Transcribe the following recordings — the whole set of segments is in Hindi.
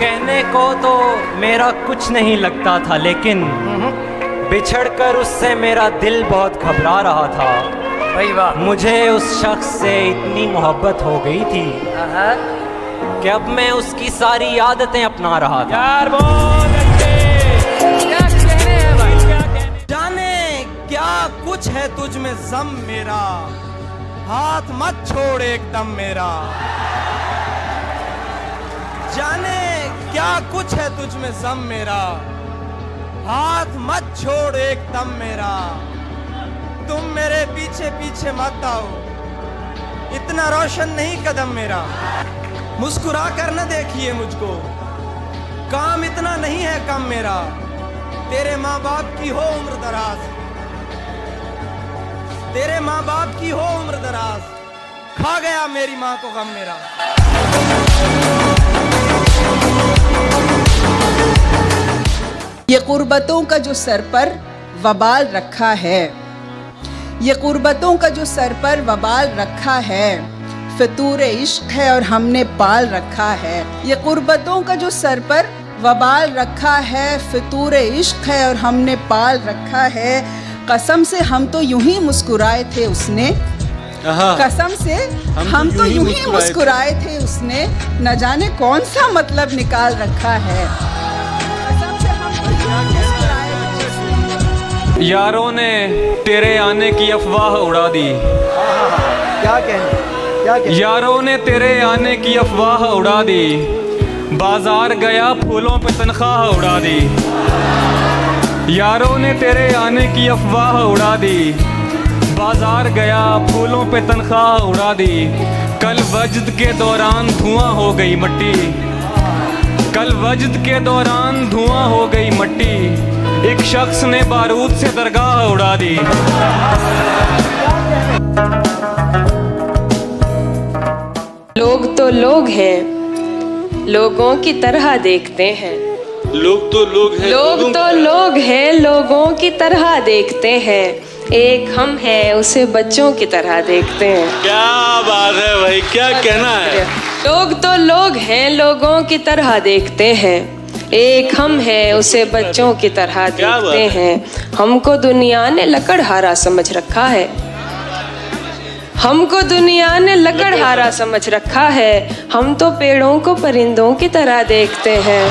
कहने को तो मेरा कुछ नहीं लगता था, लेकिन बिछड़कर उससे मेरा दिल बहुत घबरा रहा था। भाई वाह। मुझे उस शख्स से इतनी मोहब्बत हो गई थी कि अब मैं उसकी सारी आदतें अपना रहा था। यार बहुत अच्छे, क्या कहने हैं भाई, क्या कहने। जाने क्या कुछ है तुझ में ज़म मेरा, हाथ मत छोड़ एकदम मेरा। जाने क्या कुछ है तुझ में ज़म मेरा, हाथ मत छोड़ एकदम मेरा। तुम मेरे पीछे पीछे मत आओ, इतना रोशन नहीं कदम मेरा। मुस्कुरा कर न देखिए मुझको, काम इतना नहीं है कम मेरा। तेरे माँ बाप की हो उम्र दराज, तेरे माँ बाप की हो उम्र दराज, खा गया मेरी माँ को गम मेरा। ये कुर्बतों का जो सर पर वबाल रखा है, ये कुर्बतों का जो सर पर वबाल रखा है, फितूर इश्क है और हमने पाल रखा है। ये कुर्बतों का जो सर पर वबाल रखा है, फितूर इश्क है और हमने पाल रखा है। कसम से हम तो यूं ही मुस्कुराए थे उसने, कसम से हम तो यूं ही मुस्कुराए थे उसने, न जाने कौन सा मतलब निकाल रखा है। कसम से हम तो यूं ही मुस्कुराए थे उसने। यारों ने तेरे आने की अफवाह उड़ा दी, क्या कहने, क्या कहने? यारों ने तेरे आने की अफवाह उड़ा दी, बाजार गया फूलों पे तनख्वाह उड़ा दी। यारों ने तेरे आने की अफवाह उड़ा दी, बाजार गया फूलों पे तनख्वाह उड़ा दी। कल वजद के दौरान धुआं हो गई मट्टी, कल वजद के दौरान धुआं हो गई मट्टी। एक शख्स ने बारूद से दरगाह उड़ा दी। लोग तो लोग हैं, लोगों की तरह देखते हैं। लोग तो लोग हैं, लोग तो लोग हैं, लोगों की तरह देखते हैं। एक हम हैं, उसे बच्चों की तरह देखते हैं। क्या बात है भाई, क्या कहना है। लोग तो लोग हैं, लोगों की तरह देखते हैं। एक हम हैं, उसे बच्चों की तरह देखते हैं। हमको दुनिया ने लकड़हारा समझ रखा है, हमको दुनिया ने लकड़हारा समझ रखा है। हम तो पेड़ों को परिंदों की तरह देखते हैं।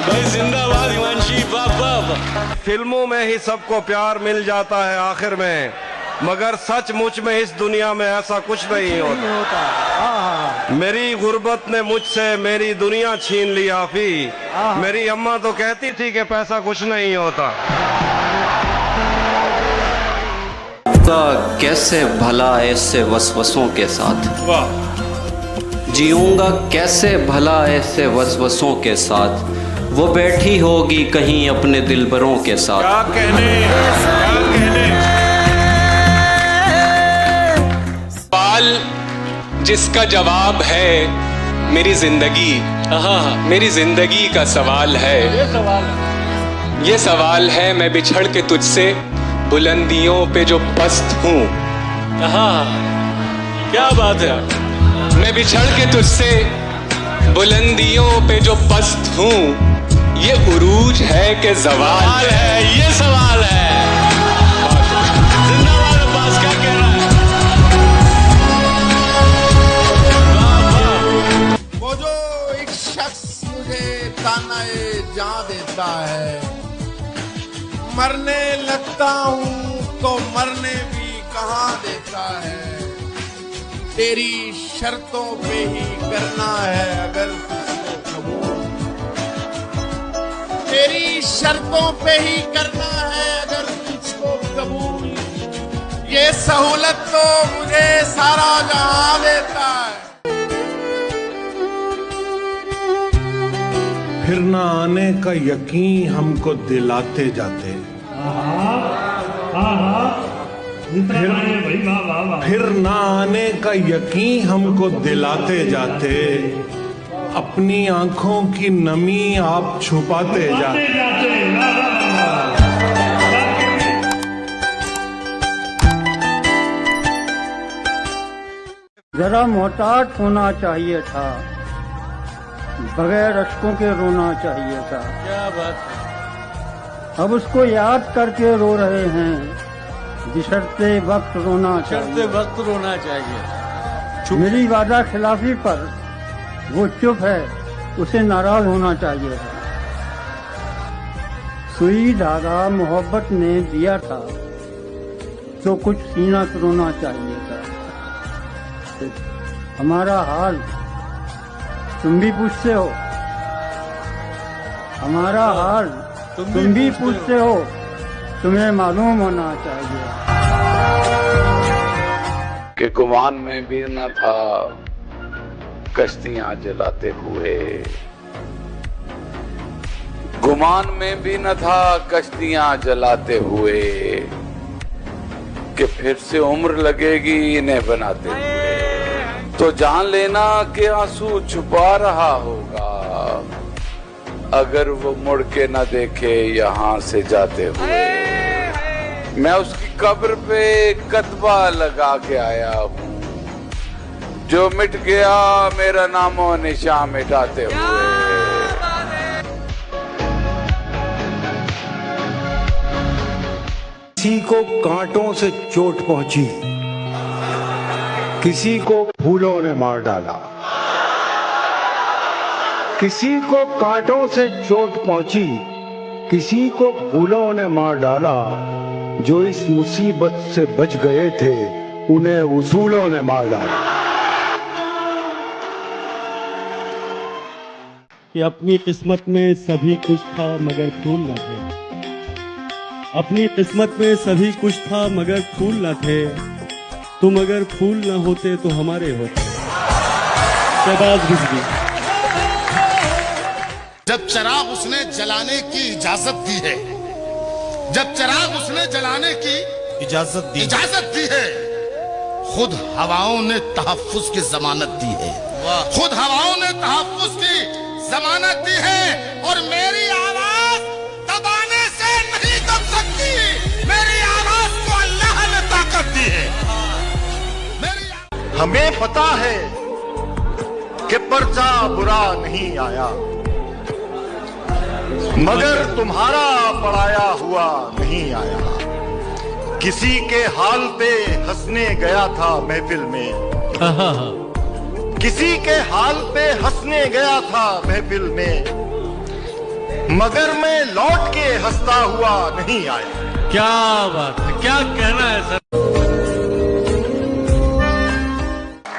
भाई जिंदाबाद हिमांशी, वाह वाह। फिल्मों में ही सबको प्यार मिल जाता है आखिर में, मगर सचमुच में इस दुनिया में ऐसा कुछ नहीं होता। मेरी गुर्बत ने मुझसे मेरी दुनिया छीन ली आफी। मेरी अम्मा तो कहती थी कि पैसा कुछ नहीं होता। कैसे भला ऐसे वसवसों के साथ, वाह। जीऊंगा कैसे भला ऐसे वसवसों के साथ। वो बैठी होगी कहीं अपने दिलबरों के साथ। क्या कहने, क्या कहने। सवाल जिसका जवाब है मेरी जिंदगी, मेरी जिंदगी का सवाल है। ये सवाल है मैं बिछड़ के तुझसे बुलंदियों पे जो पस्त हूँ। क्या बात है। मैं बिछड़ के तुझसे बुलंदियों पे जो पस्त हूँ। ये उरूज है कि ज़वाल है, ये सवाल है। जिंदाबाद अब्बास, क्या कह रहा है। वो जो एक शख्स मुझे तानाए जां देता है, मरने लगता हूँ तो मरने भी कहाँ देता है। तेरी शर्तों पे ही करना है अगर तुझको कबूल, तेरी शर्तों पे ही करना है अगर तुझको कबूल। ये सहूलत तो मुझे सारा जहां देता है। फिर न आने का यकीन हमको दिलाते जाते, फिर न आने का यकीन हमको दिलाते जाते। अपनी आंखों की नमी आप छुपाते जाते। जरा मोहतात होना चाहिए था, बगैर अश्कों के रोना चाहिए था। क्या बात है। अब उसको याद करके रो रहे हैं, बिछड़ते वक्त रोना चढ़ते चाहिए। वक्त रोना चाहिए। मेरी वादा खिलाफी पर वो चुप है, उसे नाराज होना चाहिए था। सुई धागा मोहब्बत ने दिया था तो कुछ सीना रोना चाहिए था। हमारा हाल तुम भी पूछते हो, हमारा हाल तुम भी पूछते हो, तुम्हें मालूम होना चाहिए कि गुमान में भी न था कश्तियां जलाते हुए, गुमान में भी न था कश्तियां जलाते हुए, कि फिर से उम्र लगेगी इन्हें बनाते हुए। तो जान लेना कि आंसू छुपा रहा होगा अगर वो मुड़ के न देखे यहाँ से जाते हुए। मैं उसकी कब्र पे कतबा लगा के आया हूँ, जो मिट गया मेरा नामो निशान मिटाते हुए। किसी को कांटों से चोट पहुंची, किसी को फूलों ने मार डाला। किसी को कांटों से चोट पहुंची, किसी को फूलों ने मार डाला। जो इस मुसीबत से बच गए थे उन्हें उसूलों ने मार डाला। कि अपनी किस्मत में सभी कुछ था मगर फूल न थे, अपनी किस्मत में सभी कुछ था मगर फूल न थे। तुम अगर फूल न होते तो हमारे होते। शहबाज रिजवी। जब चिराग उसने जलाने की इजाजत दी है, जब चिराग उसने जलाने की इजाजत दी है, खुद हवाओं ने तहफ्फुज़ की जमानत दी है। खुद हवाओं ने तहफ्फुज़ की जमानत दी है। और मेरी आवाज दबाने से नहीं दब सकती, मेरी आवाज को अल्लाह ने ताकत दी है। हमें पता है कि पर्चा बुरा नहीं आया, मगर तुम्हारा पढ़ाया हुआ नहीं आया। किसी के हाल पे हंसने गया था महफिल में, किसी के हाल पे हंसने गया था महफिल में, मगर मैं लौट के हंसता हुआ नहीं आया। क्या बात है, क्या कहना है सर।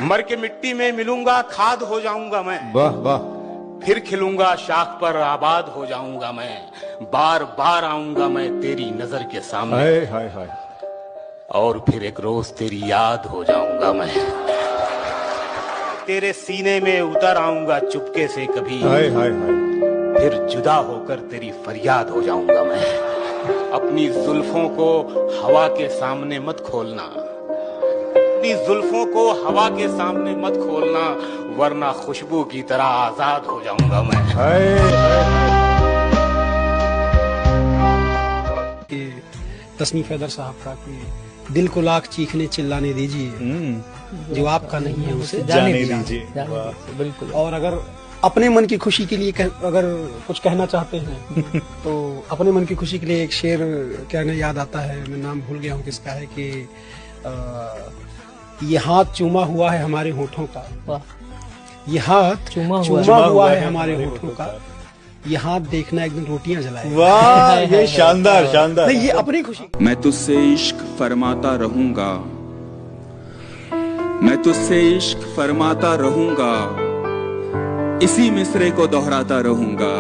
मर के मिट्टी में मिलूंगा, खाद हो जाऊंगा मैं। वाह वाह। फिर खिलूंगा, शाख पर आबाद हो जाऊंगा मैं। बार बार आऊंगा मैं तेरी नजर के सामने। हाय हाय हाय। और फिर एक रोज तेरी याद हो जाऊंगा मैं। तेरे सीने में उतर आऊंगा चुपके से कभी। हाय हाय हाय। फिर जुदा होकर तेरी फरियाद हो जाऊंगा मैं। अपनी जुल्फों को हवा के सामने मत खोलना, अपनी जुल्फों को हवा के सामने मत खोलना, वरना खुशबू की तरह आजाद हो जाऊंगा मैं। तस्नीफ हैदर साहब का कि दिल को लाख चीखने चिल्लाने दीजिए, जो आपका नहीं है उसे जाने दीजिए। बिल्कुल। और अगर अपने मन की खुशी के लिए अगर कुछ कहना चाहते हैं तो अपने मन की खुशी के लिए एक शेर कहना याद आता है, मैं नाम भूल गया हूँ किसका है, कि ये हाथ चूमा हुआ है हमारे होठों का, ये हाथ चूमा हुआ है हमारे होठों का, ये हाथ देखना एक दिन रोटियां जलाए। वाह, ये शानदार शानदार। नहीं, ये अपनी खुशी। मैं तुझसे इश्क फरमाता रहूंगा, मैं तुझसे इश्क फरमाता रहूंगा, इसी मिसरे को दोहराता रहूंगा।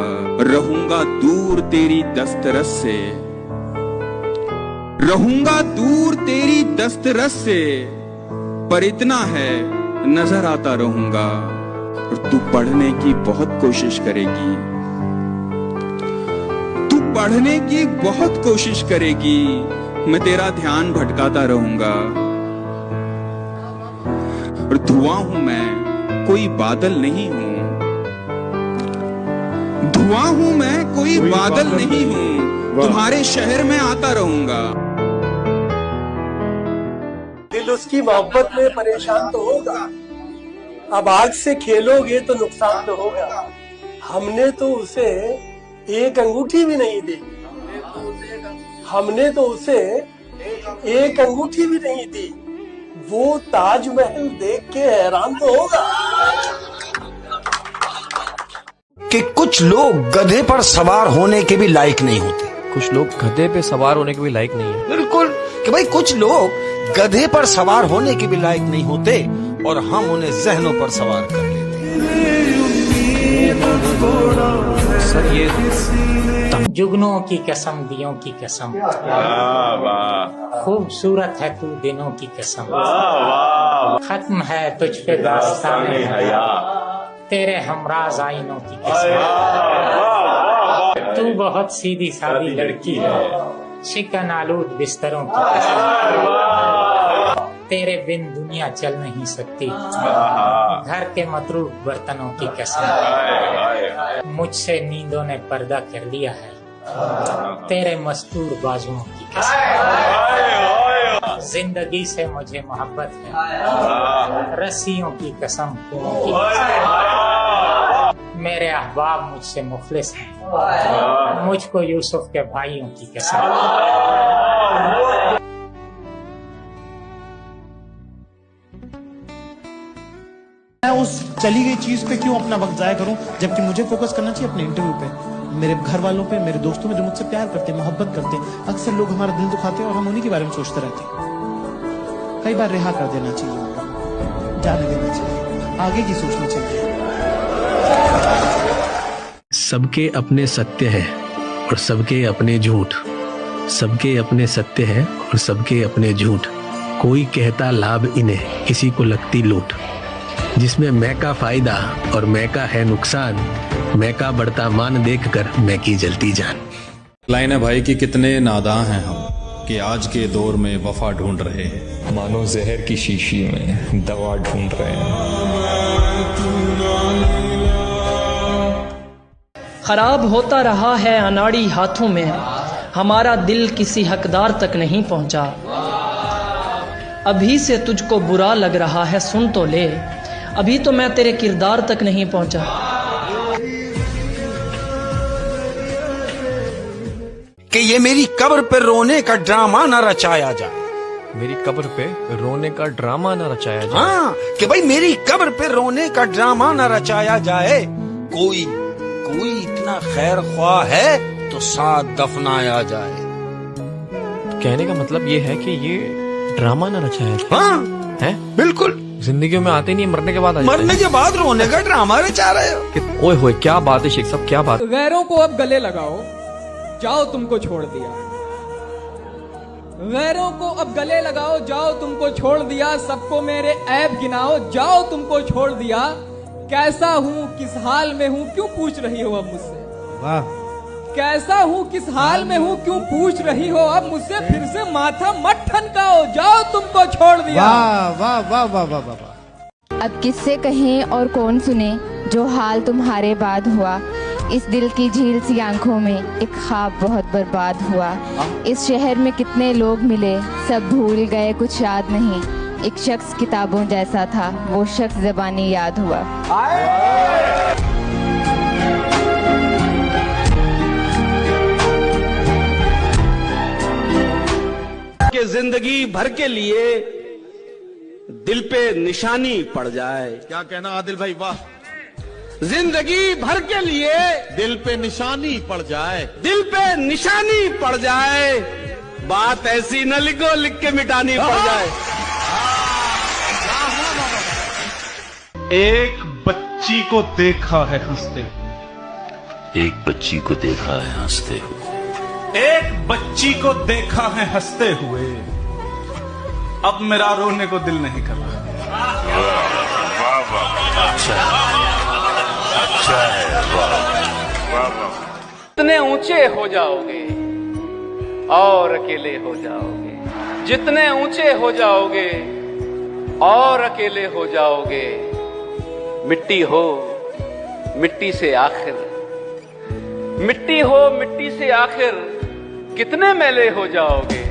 रहूंगा दूर तेरी दस्तरस से, रहूंगा दूर तेरी दस्तरस से, पर इतना है नजर आता रहूंगा। और तू पढ़ने की बहुत कोशिश करेगी, तू पढ़ने की बहुत कोशिश करेगी, मैं तेरा ध्यान भटकाता रहूंगा। और धुआं हूं मैं, कोई बादल नहीं हूं, धुआं हूं मैं, कोई बादल नहीं हूं, तुम्हारे शहर में आता रहूंगा। दिल उसकी मोहब्बत में परेशान तो होगा, अब आग से खेलोगे तो नुकसान तो होगा। हमने तो उसे एक अंगूठी भी नहीं दी। हमने तो उसे एक अंगूठी भी नहीं दी। वो ताजमहल देख के हैरान तो होगा। कि कुछ लोग गधे पर सवार होने के भी लायक नहीं होते। कुछ लोग गधे पे सवार होने के भी लायक नहीं है। बिल्कुल, कि भाई कुछ लोग गधे पर सवार होने के भी लायक नहीं होते और हम उन्हें जहनों पर सवार कर लेते हैं। सर ये जुगनों की कसम, दियों की कसम, खूबसूरत है तू दिनों की कसम, खत्म है तुझ पे दास्ताने हया, तेरे हमराज आईनों की कसम, तू बहुत सीधी सादी लड़की है, शिकन आलूद बिस्तरों की कसम, तेरे बिन दुनिया चल नहीं सकती, घर के मतरूफ बर्तनों की कसम, मुझसे नींदों ने पर्दा कर लिया है, तेरे मस्तूर बाजुओं की कसम, जिंदगी से मुझे मोहब्बत है, रस्सियों की कसम, की कसम, मेरे अहबाब मुझसे मुखलिस हैं, मुझको यूसुफ के भाइयों की कसम। मैं उस चली गई चीज पे क्यों अपना वक्त जाया करूं, जबकि मुझे फोकस करना चाहिए अपने इंटरव्यू पे, मेरे घर वालों पे, मेरे दोस्तों पे जो मुझसे प्यार करते हैं, मोहब्बत करते हैं। अक्सर लोग हमारा दिल दुखाते हैं और हम उन्हीं के बारे में सोचते रहते हैं। कई बार रिहा कर देना चाहिए, जाने देना चाहिए, आगे की सोचना चाहिए। सबके अपने सत्य हैं और सबके अपने झूठ, सबके अपने सत्य हैं और सबके अपने झूठ, कोई कहता लाभ इन्हें, किसी को लगती लूट, जिसमें मैं का फायदा और मैं का है नुकसान, मैं का बढ़ता मान देखकर मैं की जलती जान। लाइन है भाई कि कितने नादां हैं हम कि आज के दौर में वफा ढूंढ रहे हैं, मानो जहर की शीशी में दवा ढूंढ रहे हैं। खराब होता रहा है अनाड़ी हाथों में, हमारा दिल किसी हकदार तक नहीं पहुंचा, अभी से तुझको बुरा लग रहा है सुन तो ले, अभी तो मैं तेरे किरदार तक नहीं पहुंचा। कि ये मेरी कब्र पे रोने का ड्रामा न रचाया जाए, मेरी कब्र पे रोने का ड्रामा न रचाया जाए। हाँ, कि भाई मेरी कब्र पे रोने का ड्रामा न रचाया जाए, कोई कोई इतना खैर ख्वाह है तो साथ दफनाया जाए। कहने का मतलब ये है कि ये ड्रामा न रचाया जाए। हाँ है, बिल्कुल। जिंदगी में आते नहीं, मरने के बाद मरने के बाद रोने का ड्रामा रचा रहे हो। ओए होए, क्या बात है शेख साहब, क्या बात। गैरों को अब गले लगाओ, जाओ तुमको छोड़ दिया, गैरों को अब गले लगाओ, जाओ तुमको छोड़ दिया, सबको मेरे ऐब गिनाओ, जाओ तुमको छोड़ दिया, कैसा हूँ किस हाल में हूँ क्यों पूछ रही हो अब मुझसे, वाह, कैसा हूँ किस हाल में हूँ क्यों पूछ रही हो अब मुझसे, फिर से माथा मत ठनकाओ, जाओ तुमको छोड़ दिया। वाह वाह वाह वाह वाह वाह। अब किससे कहें और कौन सुने जो हाल तुम्हारे बाद हुआ, इस दिल की झील सी आंखों में एक ख्वाब बहुत बर्बाद हुआ, इस शहर में कितने लोग मिले सब भूल गए कुछ याद नहीं, एक शख्स किताबों जैसा था वो शख्स ज़बानी याद हुआ। कि जिंदगी भर के लिए दिल पे निशानी पड़ जाए। क्या कहना आदिल भाई, वाह। जिंदगी भर के लिए दिल पे निशानी पड़ जाए, दिल पे निशानी पड़ जाए, बात ऐसी न लिखो लिख के मिटानी पड़ जाए। एक बच्ची को देखा है हंसते, एक बच्ची को देखा है हंसते हुए, एक बच्ची को देखा है हंसते हुए, अब मेरा रोने को दिल नहीं कर रहा। वाह वाह, अच्छा है, वाह वाह। जितने ऊंचे हो जाओगे और अकेले हो जाओगे, जितने ऊंचे हो जाओगे और अकेले हो जाओगे, मिट्टी हो मिट्टी से आखिर, मिट्टी हो मिट्टी से आखिर, कितने मैले हो जाओगे,